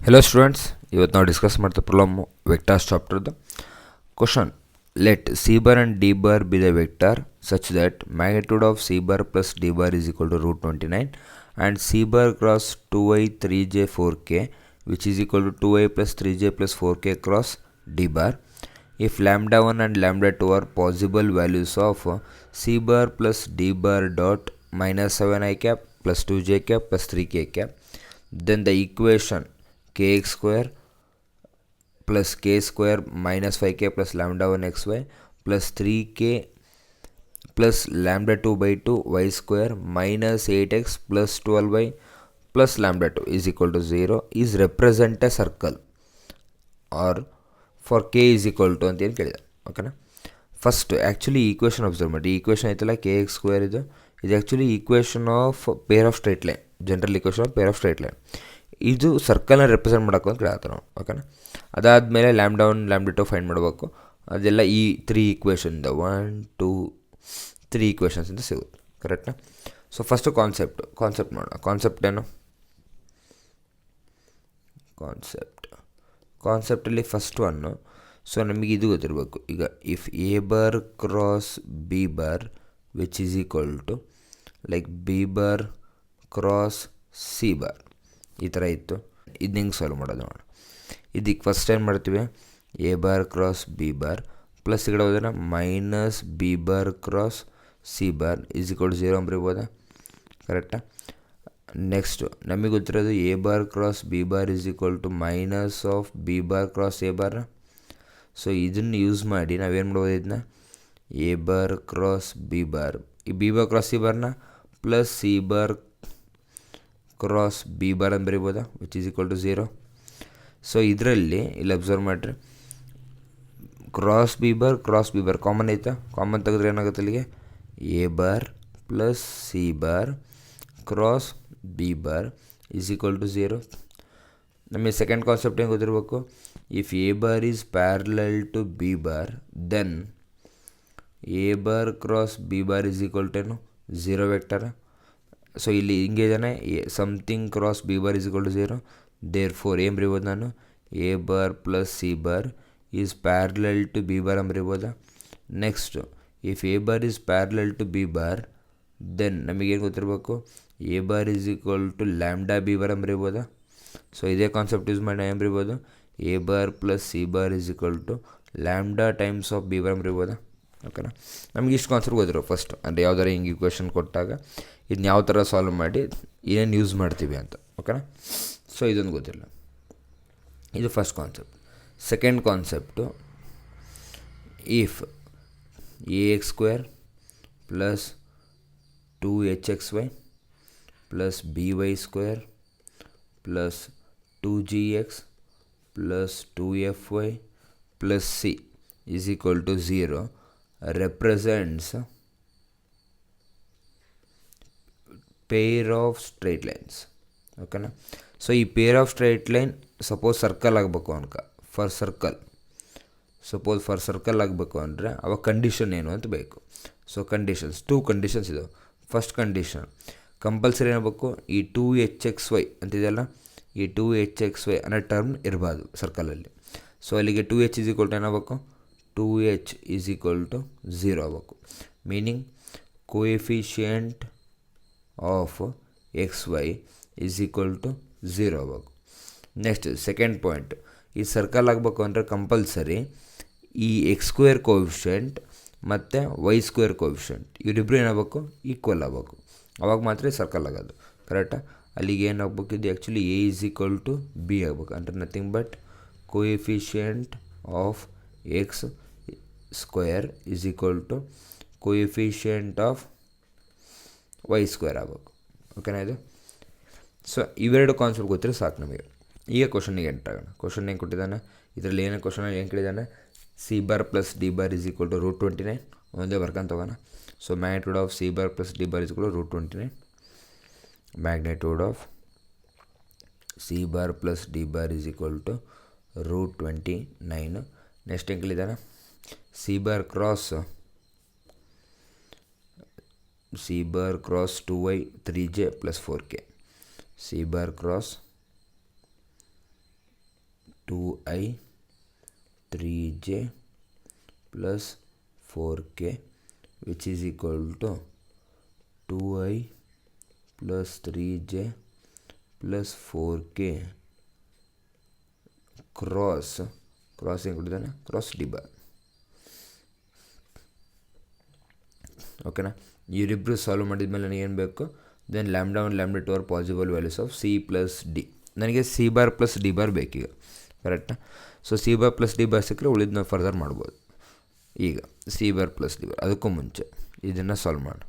Hello students, ಇವತ್ತು ನಾವು discuss ಮಾಡ್ತಾ ಪ್ರಾಬ್ಲಮ್ ವೆಕ್ಟರ್ಸ್ ಚಾಪ್ಟರ್ದು question. Let C bar and D bar be the vector such that magnitude of C bar plus D bar is equal to root 29 and C bar cross 2i 3j 4k which is equal to 2i plus 3j plus 4k cross D bar. If lambda 1 and lambda 2 are possible values of c bar plus d bar dot minus 7i cap plus 2j cap plus 3k cap, then the equation kx square plus k square minus 5k plus lambda 1 xy plus 3k plus lambda 2 by 2 y square minus 8x plus 12y plus lambda 2 is equal to 0 is represent a circle or for K is equal to ಅಂತೇನು ಕೇಳಿದೆ. ಓಕೆನಾ, first actually equation observe ಮಾಡಿ. ಈ equation ಐತಲ್ಲ K X square ಇದು actually equation of peer of straight line, general equation of peer of straight line. ಇದು ಸರ್ಕಲ್ನ represent ಮಾಡೋಕೆ ಅಂತ ಕೇಳತ್ತೆ ನಾವು. ಓಕೆನಾ, ಅದಾದಮೇಲೆ ಲ್ಯಾಂಬ್ಡಾ 1 ಲ್ಯಾಂಬ್ಡಾ 2 ಫೈಂಡ್ ಮಾಡಬೇಕು. ಅದೆಲ್ಲ ಈ 3 ಈಕ್ವೇಷನ್ದ 1 2 3 ಈಕ್ವೇಷನ್ಸ್ ಅಂತ ಸಿಗುತ್ತೆ. ಕರೆಕ್ಟಾ? ಸೊ ಫಸ್ಟು ಕಾನ್ಸೆಪ್ಟ್ ಮಾಡೋಣ. ಕಾನ್ಸೆಪ್ಟ್ ಏನು? ಕಾನ್ಸೆಪ್ಟಲ್ಲಿ ಫಸ್ಟ್ ಒನ್ನು, ಸೊ ನಮಗೆ ಇದು ಗೊತ್ತಿರಬೇಕು. ಈಗ if A bar cross B bar which is equal to like B bar cross C bar ಈ ಥರ ಇತ್ತು. ಇದು ಹೆಂಗೆ ಸಾಲ್ವ್ ಮಾಡೋದು ನೋಡೋಣ. ಇದಕ್ಕೆ ಫಸ್ಟ್ ಏನು ಮಾಡ್ತೀವಿ, A bar cross B bar plus ಈ ಕಡೆ ಹೋದ್ರೆ minus B bar cross C bar is equal to 0 ಬರೀಬೋದಾ? ಕರೆಕ್ಟಾ? ನೆಕ್ಸ್ಟು ನಮಗೆ ಗೊತ್ತಿರೋದು A bar cross B bar is equal to minus of B bar cross A bar. So ಇದನ್ನು use ಮಾಡಿ ನಾವೇನು ಮಾಡ್ಬೋದು, ಇದನ್ನ A bar cross B bar, ಈ ಬಿ ಬಾರ್ ಕ್ರಾಸ್ ಸಿ ಬಾರ್ನ plus C bar cross B bar ಅಂತ ಬರೀಬೋದಾ, which is equal to 0. So ಇದರಲ್ಲಿ ಇಲ್ಲಿ ಅಬ್ಸರ್ವ್ ಮಾಡಿರಿ, ಕ್ರಾಸ್ ಬಿ ಬಾರ್ ಕಾಮನ್ ಐತಾ? ಕಾಮನ್ ತೆಗೆದ್ರೆ ಏನಾಗುತ್ತೆ ಇಲ್ಲಿಗೆ, A bar plus C bar cross B bar is equal to 0. ನಮಗೆ ಸೆಕೆಂಡ್ ಕಾನ್ಸೆಪ್ಟ್ ಏನು ಗೊತ್ತಿರಬೇಕು, if A bar is parallel to B bar then A bar cross B bar is equal to ಏನು, 0 vector. So ಇಲ್ಲಿ ಹಿಂಗೆ ಇದ್ದಾನೆ, something cross B bar is equal to 0. Therefore ಏನು ಬರೀಬೋದು ನಾನು, A bar plus C bar is parallel to B bar ಅಂತ ಬರೀಬೋದಾ. Next if A bar is parallel to B bar then ನಮಗೇನು ಗೊತ್ತಿರಬೇಕು, A bar is equal to lambda B bar ಅಂತ ಬರೀಬೋದಾ. So ಇದೇ concept use ಮಾಡಿ ಏನು ಬರೀಬೋದು, A bar plus C bar is equal to lambda times of B bar ಅಂತ ಬರೀಬೋದಾ. ಓಕೆನಾ, ನಮಗೆ ಇಷ್ಟು ಕಾನ್ಸೆಪ್ಟ್ ಗೊತ್ತಿರೋ ಫಸ್ಟ್, ಅಂದರೆ ಯಾವ್ದಾರು ಹಿಂಗೆ ಇಕ್ವೇಷನ್ ಕೊಟ್ಟಾಗ ಇದನ್ನ ಯಾವ ಥರ ಸಾಲ್ವ್ ಮಾಡಿ ಏನೇನು ಯೂಸ್ ಮಾಡ್ತೀವಿ ಅಂತ. ಓಕೆನಾ, ಸೊ ಇದೊಂದು ಗೊತ್ತಿಲ್ಲ. ಇದು first concept. Second concept, if A X square plus 2hxy plus B Y square plus 2gx plus 2fy plus C is equal to 0 represents pair of straight lines. ಓಕೆನಾ, so ಈ pair of straight line suppose circle ಆಗಬೇಕು ಅನ್ಕ, for circle ಆಗಬೇಕು ಅಂದರೆ ಅವಾಗ condition ಏನು ಅಂತ ಬೇಕು. ಸೊ ಕಂಡೀಷನ್ಸ್ 2 ಕಂಡೀಷನ್ಸ್ ಇದಾವೆ. ಫಸ್ಟ್ ಕಂಡೀಷನ್ ಕಂಪಲ್ಸರಿ ಏನಾಗಬೇಕು, ಈ 2hxy ಅಂತಿದೆಯಲ್ಲ, ಈ 2hxy ಅನ್ನೋ ಟರ್ಮ್ ಇರಬಾರ್ದು ಸರ್ಕಲಲ್ಲಿ. ಸೊ ಅಲ್ಲಿಗೆ 2h ಈಸ್ ಈಕ್ವಲ್ ಟು ಏನಾಗಬೇಕು, 2h ಈಸ್ ಈಕ್ವಲ್ ಟು 0 ಆಗಬೇಕು. Meaning coefficient of xy is equal to 0 ಆಗಬೇಕು. ನೆಕ್ಸ್ಟ್ ಸೆಕೆಂಡ್ ಪಾಯಿಂಟ್, ಈ ಸರ್ಕಲ್ ಆಗಬೇಕು ಅಂದರೆ ಕಂಪಲ್ಸರಿ ಈ ಎಕ್ಸ್ ಸ್ಕ್ವೇರ್ ಕೋಎಫಿಷಿಯೆಂಟ್ ಮತ್ತು ವೈ ಸ್ಕ್ವೇರ್ ಕೋಎಫಿಷಿಯೆಂಟ್ ಇವರಿಬ್ಬರು ಏನಾಗಬೇಕು, ಈಕ್ವಲ್ ಆಗಬೇಕು. ಅವಾಗ ಮಾತ್ರ ಸರ್ಕಲ್ ಆಗೋದು. ಕರೆಕ್ಟಾ? ಅಲ್ಲಿಗೆ ಏನಾಗಬೇಕು, ಇದು actually A is equal to B ಆಗಬೇಕು. ಅಂದರೆ nothing but coefficient of X square is equal to coefficient of Y square ಆಗಬೇಕು. ಓಕೆನಾ ಇದು? ಸೊ ಇವೆರಡು ಕಾನ್ಸೆಪ್ಟ್ ಗೊತ್ತಿರೋ ಸಾಕು ನಮಗೆ. ಈಗ ಕ್ವಶನಿಗೆ ಎಂಟರ್ ಆಗೋಣ. ಕ್ವಶನ್ ಏನು ಕೊಟ್ಟಿದ್ದಾನೆ, ಇದರಲ್ಲಿ ಏನೇ ಕ್ವಶನ್ ಏನು ಕೇಳಿದ್ದಾನೆ, C bar plus D bar is equal to root 29 ಒಂದೇ ಬರ್ಕಂತ ಹೋಗೋಣ. So magnitude of C bar plus D bar is equal to root 29. Magnitude of C bar plus D bar is equal to root 29. Next ಏನು ಕೇಳಿದ್ದಾನೆ, C bar cross C bar cross 2y 3j plus 4k. C bar cross 2i 3j plus 4k which is equal to 2i plus 3j plus 4k cross ಏನು ಕೊಟ್ಟಿದ್ದಾನೆ cross D bar. ಓಕೆನಾ, ಇವರಿಬ್ಬರು solve ಮಾಡಿದ್ಮೇಲೆ ನನಗೇನು ಬೇಕು, then lambda 1 lambda 2 are possible values of C plus D. ನನಗೆ C bar plus D bar ಬೇಕೀಗ, ಕರೆಕ್ಟಾ? So C bar plus D bar ಸಿಕ್ಕರೆ ಉಳಿದು ನಾವು ಫರ್ದರ್ ಮಾಡ್ಬೋದು. ಈಗ C bar plus D bar, ಅದಕ್ಕೂ ಮುಂಚೆ ಇದನ್ನು ಸಾಲ್ವ್ ಮಾಡಿ.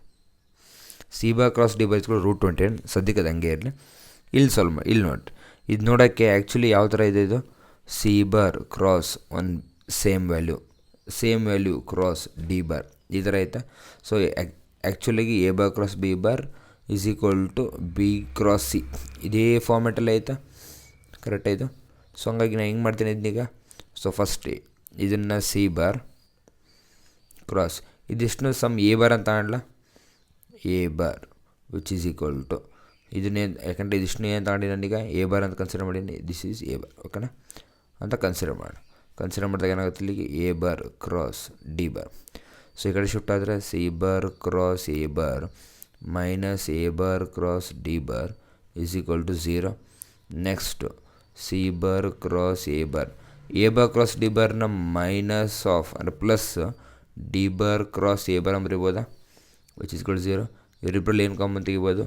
C bar cross D bar ಇಸ್ಕೊಂಡು √29, ಸದ್ಯಕ್ಕೆ ಅದು ಹಂಗೆ ಇರಲಿ. ಇಲ್ಲಿ ಸಾಲ್ವ್ ಮಾಡಿ, ಇಲ್ಲಿ ನೋಡಿ, ಇದು ನೋಡೋಕ್ಕೆ ಆ್ಯಕ್ಚುಲಿ ಯಾವ ಥರ ಇದೆ, ಇದು ಸಿ ಬಾರ್ ಕ್ರಾಸ್ ಒಂದು same value cross D bar ಈ ಥರ ಐತೆ. ಸೊ ಆ್ಯಕ್ಚುಲಿಗೆ A bar cross B bar is equal to B cross C, ಇದೇ ಫಾರ್ಮೆಟಲ್ಲಿ ಐತೆ, ಕರೆಕ್ಟ್ ಆಯಿತು. ಸೊ ಹಂಗಾಗಿ ನಾನು ಹೆಂಗೆ ಮಾಡ್ತೀನಿ ಇದನ್ನೀಗ, ಸೊ ಫಸ್ಟ್ ಇದನ್ನು ಸಿ ಬಾರ್ ಕ್ರಾಸ್ ಇದಿಷ್ಟು ಸಮ್ ಎ ಬಾರ್ ಅಂತ ಕಾಣಲ್ಲ, A bar which is equal to ಇದನ್ನೇ, ಯಾಕಂದರೆ ಇದಿಷ್ಟು ಏನು ತಗೊಂಡು ನಾನೀಗ ಎ ಬಾರ್ ಅಂತ ಕನ್ಸಿಡರ್ ಮಾಡೀನಿ, ದಿಸ್ ಈಸ್ ಎ ಬಾರ್, ಓಕೆನಾ ಅಂತ ಕನ್ಸಿಡರ್ ಮಾಡಿದಾಗ ಏನಾಗುತ್ತೆ ಇಲ್ಲಿಗೆ A bar cross D bar. So ಈ ಕಡೆ ಶಿಫ್ಟ್ ಆದರೆ C bar cross A bar minus A bar cross D bar is equal to 0. Next C bar cross A bar cross D ಬಾರ್ನ minus of ಅಂದರೆ plus D bar cross A bar ಅಂಬರಿಬೋದಾ, which is equal to 0. ಇವರಿಬ್ಬರಲ್ಲಿ ಏನು common ತೆಗಿಬೋದು,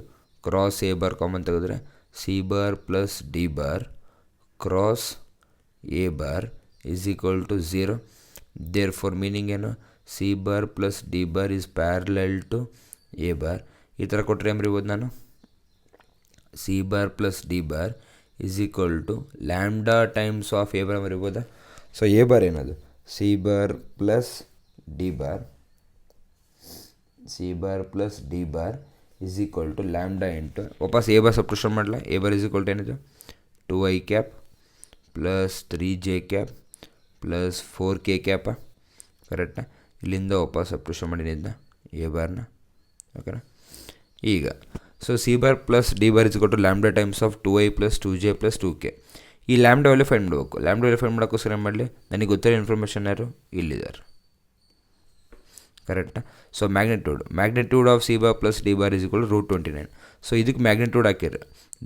cross A bar common ತೆಗೆದ್ರೆ C bar plus D bar cross A bar is equal to 0. Therefore meaning ಏನು, C bar plus D bar is parallel to A bar. ಈ ಥರ ಕೊಟ್ಟರೆ ಎಂಬರಿಬೋದು ನಾನು, C bar plus D bar is equal to lambda times of A bar ಎಂಬರಿಬೋದಾ. So A bar ಏನದು, C bar plus D bar is equal to lambda into ವಾಪಸ್ A bar substitution ಮಾಡಲ, A bar is equal to ಏನಿದೆ 2i cap plus 3j cap plus 4k cap, ಕರೆಕ್ಟಾ? ಇಲ್ಲಿಂದ ವಾಪಸ್ substitution ಮಾಡಿನಿಂದ A ಬಾರ್ನ, ಓಕೆನಾ? ಈಗ so C bar plus D bar is equal to lambda times of 2i plus 2j plus 2k. ಈ lambda value find ಮಾಡಬೇಕು. ಲ್ಯಾಂಬ್ಡಾ ವ್ಯಾಲ್ಯೂ ಫೈಂಡ್ ಮಾಡೋಕ್ಕೋಸ್ಕರ ಏನು ಮಾಡಲಿ, ನನಗೆ ಗೊತ್ತಿರೋ ಇನ್ಫಾರ್ಮೇಷನ್ ಯಾರು ಇಲ್ಲಿದ್ದಾರೆ, ಕರೆಕ್ಟಾ? So magnitude of C bar plus D bar is equal to √29. So ಇದಕ್ಕೆ ಮ್ಯಾಗ್ನಿಟ್ಯೂಡ್ ಹಾಕಿರಿ,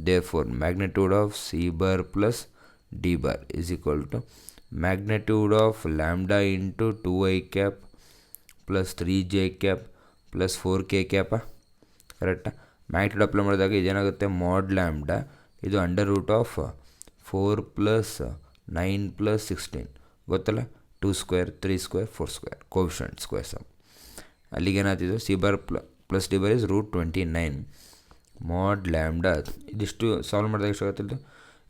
therefore magnitude of C bar plus D bar is equal to magnitude of lambda into 2i cap plus 3j cap plus 4k cap, ಕರೆಕ್ಟಾ? Magnitude apply ಮಾಡಿದಾಗ ಇದೇನಾಗುತ್ತೆ, mod lambda ಇದು under root of 4 plus 9 plus 16 ಗೊತ್ತಲ್ಲ, 2 square 3 square 4 square coefficient square sum. ಅಲ್ಲಿಗೆ ಏನಾಗ್ತಿದ್ದು, C bar plus D bar is √29 mod lambda. ಇದಿಷ್ಟು solve ಮಾಡಿದಾಗ ಎಷ್ಟು ಆಗುತ್ತಿದ್ದು,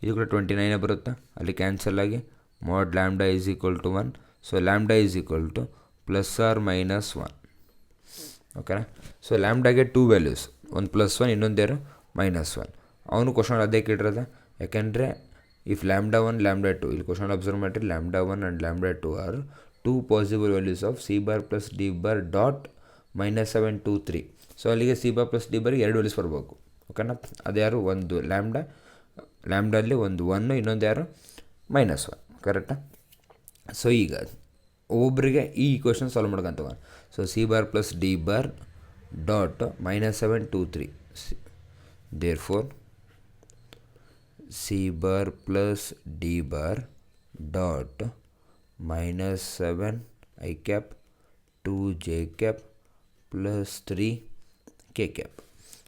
ಇದು ಕೂಡ 29 ಬರುತ್ತಾ, ಅಲ್ಲಿ ಕ್ಯಾನ್ಸಲ್ ಆಗಿ mod lambda is equal to 1. So lambda is equal to plus or minus 1, ಓಕೆನಾ? ಸೊ ಲ್ಯಾಂಬ್ಡಾಗೆ 2 ವ್ಯಾಲ್ಯೂಸ್, ಒಂದು +1 ಇನ್ನೊಂದೇನು -1. ಅವನು ಕ್ವಶನ್ ಅದೇ ಕೇಳಿರೋದ, ಯಾಕೆಂದರೆ ಇಫ್ ಲ್ಯಾಂಬ್ಡಾ 1 ಲ್ಯಾಂಬ್ಡಾ 2, ಇಲ್ಲಿ ಕ್ವಶನ್ ಅಬ್ಸರ್ವ್ ಮಾಡಿರಿ, lambda 1 and lambda 2 are 2 possible values of C bar plus D bar dot -7 2 3. So ಅಲ್ಲಿಗೆ C bar plus D ಬಾರಿಗೆ 2 ವ್ಯಾಲ್ಯೂಸ್ ಬರಬೇಕು, ಓಕೆನಾ? ಅದ್ಯಾರು, ಒಂದು ಲ್ಯಾಂಬ್ಡಲ್ಲಿ ಒಂದು 1, ಇನ್ನೊಂದು ಯಾರು -1, ಕರೆಕ್ಟಾ? ಸೊ ಈಗ ಒಬ್ಬರಿಗೆ ಈ ಈಕ್ವೇಷನ್ ಸಾಲ್ವ್ ಮಾಡ್ಕೊಂತವ. So C bar plus D bar dot -7 2 3, therefore C bar plus D bar dot -7 i cap 2j cap plus 3k cap,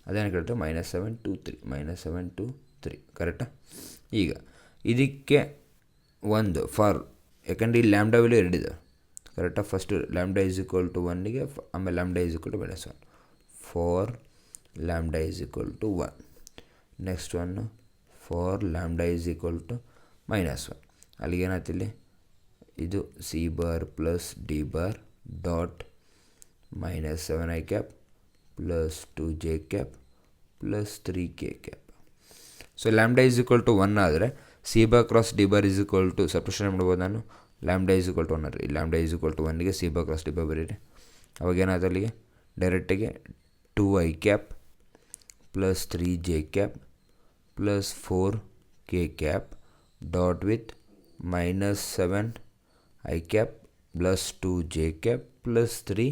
ಅದೇನು ಕೇಳ್ತಾರೆ -7 2 3, ಕರೆಕ್ಟಾ? ಈಗ ಇದಕ್ಕೆ ಒಂದು ಫಾರ್, ಯಾಕಂದರೆ ಈ ಲ್ಯಾಂಬ್ಡಾ ವ್ಯಾಲ್ಯೂ 2 ಇದೆ, ಕರೆಕ್ಟಾ? First lambda is equal to 1ಗೆ, ಆಮೇಲೆ lambda is equal to -1 for lambda is equal to 1. Next one for lambda is equal to -1. ಅಲ್ಲಿಗೇನಾಯ್ತಿಲ್ಲಿ, ಇದು C bar plus D bar dot -7 i cap plus 2j cap plus 3k cap. So lambda is equal to 1 ಆದರೆ C bar cross D bar is equal to substitution ಮಾಡ್ಬೋದು ನಾನು, lambda is equal to 1 ರೀ, lambda is equal to 1ಗೆ C bar cross D bar ಬರೀರಿ. ಅವಾಗ ಏನಾಯ್ತು ಅಲ್ಲಿಗೆ ಡೈರೆಕ್ಟಿಗೆ 2i cap plus 3j cap plus 4k cap dot with -7 i cap plus 2 j cap plus 3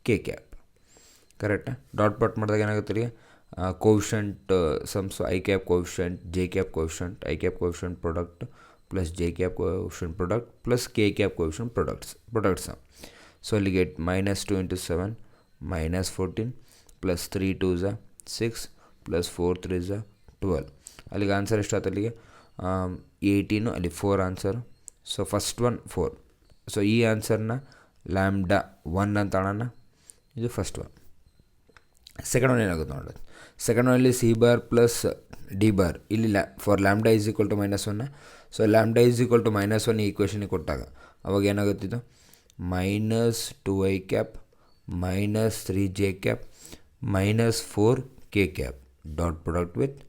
k cap. ಕರೆಕ್ಟಾ? Dot ಪಾಟ್ ಮಾಡಿದಾಗ ಏನಾಗುತ್ತೆ ಇಲ್ಲಿ coefficient sums I cap coefficient J cap coefficient I cap coefficient product plus J cap coefficient product plus K cap coefficient products. So ಅಲ್ಲಿಗೆ -2 × 7 -14 plus 3 2s 6 plus 4 3s 12. ಅಲ್ಲಿಗೆ answer ಎಷ್ಟಾಯ್ತು? ಅಲ್ಲಿಗೆ 18, ಅಲ್ಲಿ 4 answer. So first one 4. So ಈ ಆನ್ಸರ್ನ lambda 1 ಅಂತ ಅಣ್ಣ. ಇದು first one. Second one ಏನಾಗುತ್ತೆ ನೋಡೋದು. ಸೆಕೆಂಡ್ ಒನ್ನಲ್ಲಿ C bar plus D bar, ಇಲ್ಲಿ for lambda is equal to -1. So lambda is equal to -1 ಈ ಈಕ್ವೇಷನಿಗೆ ಕೊಟ್ಟಾಗ ಅವಾಗ ಏನಾಗುತ್ತಿದ್ದು -2i cap -3j cap -4 k cap dot product with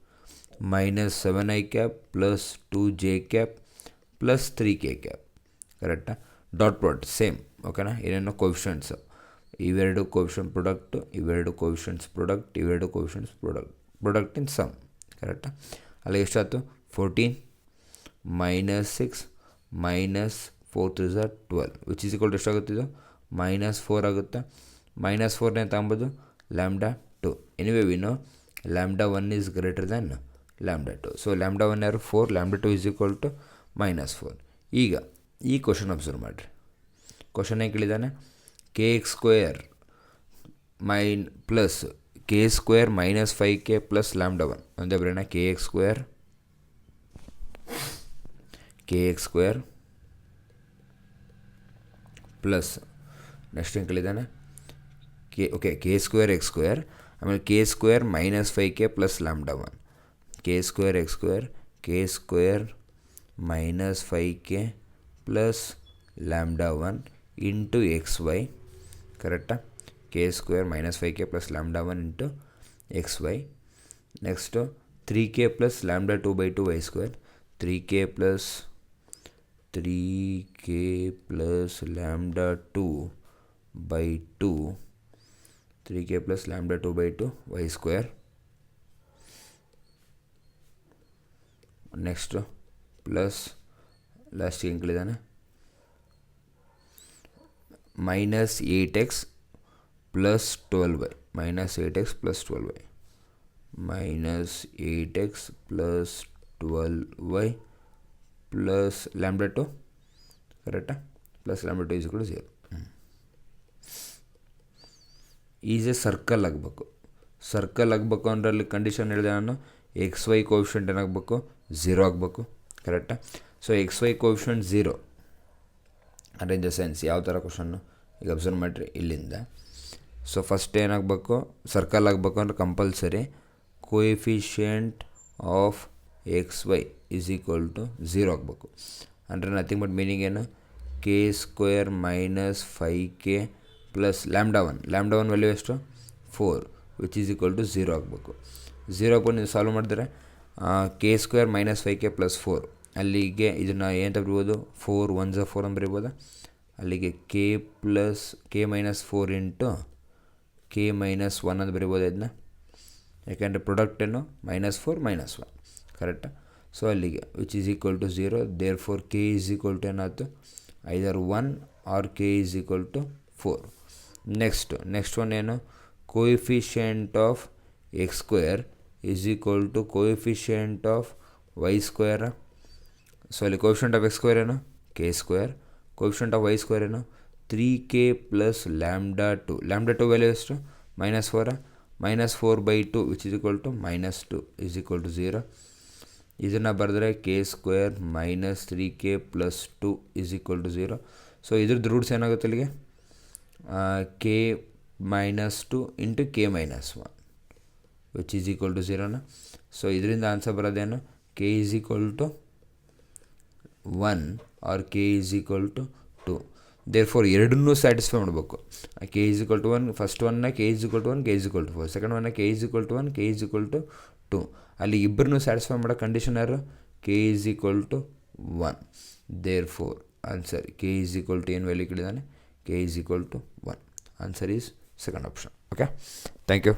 -7i cap plus 2j cap plus 3k cap. ಕರೆಕ್ಟಾ? Dot product same. ಓಕೆನಾ? ಏನೇನೋ ಕೋವಿಷೆಂಟ್ಸ್, ಇವೆರಡು ಕೋವಿಷೆಂಟ್ ಪ್ರಾಡಕ್ಟು, ಇವೆರಡು ಕೋವಿಷೆಂಟ್ಸ್ ಪ್ರಾಡಕ್ಟ್, ಇವೆರಡು ಕೋವಿಷೆಂಟ್ಸ್ ಪ್ರಾಡಕ್ಟ್ ಇನ್ ಸಮ್. ಕರೆಕ್ಟಾ? ಅಲ್ಲಿ ಎಷ್ಟಾಯ್ತು? 14 -6 -4 3s 12 which is equal to ಎಷ್ಟಾಗುತ್ತಿದ್ದು -4 ಆಗುತ್ತೆ. -4ನೇ ತಗೊಂಬೋದು ಲ್ಯಾಂಬ್ಡಾ 2. Anyway we know lambda 1 is greater than lambda 2. So lambda 1 ಯಾರು 4, ಲ್ಯಾಂಬ್ಡಾ 2 ಈಸ್ ಈಕ್ವಲ್ ಟು -4. ಈಗ ಈ ಕ್ವಶನ್ ಅಬ್ಸರ್ವ್ ಮಾಡಿರಿ. ಕ್ವಶನ್ ಏನು ಕೇಳಿದ್ದಾನೆ? kx² plus k² -5k plus lambda 1 ಒಂದೇ ಬರೋಣ. kx² ಪ್ಲಸ್ ನೆಕ್ಸ್ಟ್ ಏನು ಕೇಳಿದ್ದಾನೆ? k² x², ಆಮೇಲೆ k² -5k plus lambda 1. k² x² k² -5k plus lambda 1 into xy. ಕರೆಕ್ಟಾ? k² -5k plus lambda 1 into xy. Next 3k plus lambda 2/2 y². 3k plus lambda 2/2 3k plus lambda 2/2 y². Next plus ಲಾಸ್ಟಿಗೆ ಏನು ಕೇಳಿದ್ದಾನೆ? -8x plus 12y -8x plus 12y -8x plus 12y plus lambda 2. ಕರೆಕ್ಟಾ? Plus lambda 2 = 0. Is A circle ಆಗಬೇಕು. Circle ಆಗಬೇಕು ಅಂದರೆ ಅಲ್ಲಿ condition ಹೇಳಿದೆ ನಾನು, XY ಕೋವಿಷೆಂಟ್ ಏನಾಗಬೇಕು? 0 ಆಗಬೇಕು. ಕರೆಕ್ಟಾ? ಸೊ XY ಕೋವಿಷೆಂಟ್ 0 ಅಂದರೆ ಇನ್ ದ ಸೆನ್ಸ್ ಯಾವ ಥರ ಕ್ವಶನ್ನು ಈಗ ಅಬ್ಸರ್ವ್ ಮಾಡಿರಿ ಇಲ್ಲಿಂದ. ಸೊ ಫಸ್ಟ್ ಏನಾಗಬೇಕು? ಸರ್ಕಲ್ ಆಗಬೇಕು ಅಂದರೆ compulsory coefficient of XY is equal to 0 ಆಗಬೇಕು. ಅಂದರೆ ನಥಿಂಗ್ ಬಟ್ ಮೀನಿಂಗ್ ಏನು? k² -5k plus lambda 1 value ಎಷ್ಟು? 4 ವಿಚ್ ಈಸ್ ಈಕ್ವಲ್ ಟು 0 ಆಗಬೇಕು. 0 ಆಗ್ಬೋದು. ನೀವು ಸಾಲ್ವ್ ಮಾಡಿದ್ರೆ k² -5k ಪ್ಲಸ್ 4, ಅಲ್ಲಿಗೆ ಇದನ್ನು ಏನಂತ ಬರಿಬೋದು? 4 1s 4 ಅಂತ ಬರಿಬೋದಾ? ಅಲ್ಲಿಗೆ k -4 ಇಂಟು k -1 ಅಂತ ಬರಿಬೋದು ಇದನ್ನ. ಯಾಕೆಂದರೆ ಪ್ರಾಡಕ್ಟ್ ಏನು? -4 -1. ಕರೆಕ್ಟಾ? ಸೊ ಅಲ್ಲಿಗೆ which is equal to 0. Therefore k is equal to ಏನಾಯ್ತು? Either 1 or k is equal to 4. Next one ಏನು? Coefficient of x² is equal to coefficient of y². So ಅಲ್ಲಿ ಕೋಎಫಿಷಿಯೆಂಟ್ ಆಫ್ x² ಏನು? k². Coefficient of y² ಏನು? 3k plus lambda 2. Lambda 2 value ಎಷ್ಟು? -4. -4/2 which is equal to -2 is equal to 0. ಇದನ್ನು ಬರೆದ್ರೆ k² -3k plus 2 is equal to 0. So ಇದ್ರದ್ದು roots ಏನಾಗುತ್ತೆ ಅಲ್ಲಿಗೆ? k -2 into k -1 which is equal to 0ನ. So ಇದರಿಂದ answer ಬರೋದೇನು? k is equal to 1 or k is equal to 2. Therefore ಎರಡನ್ನೂ satisfy ಮಾಡಬೇಕು. k is equal to 1, first ಒನ್ನ k is equal to 1, k is equal to 4. Second ಒನ್ನ k is equal to 1, k is equal to 2. ಅಲ್ಲಿ ಇಬ್ಬರನ್ನೂ satisfy ಮಾಡೋ condition ಯಾರು? k is equal to 1. Therefore answer k is equal to ಏನು value ಕೇಳಿದ್ದಾನೆ? k is equal to 1. Answer is second option. Okay, thank you.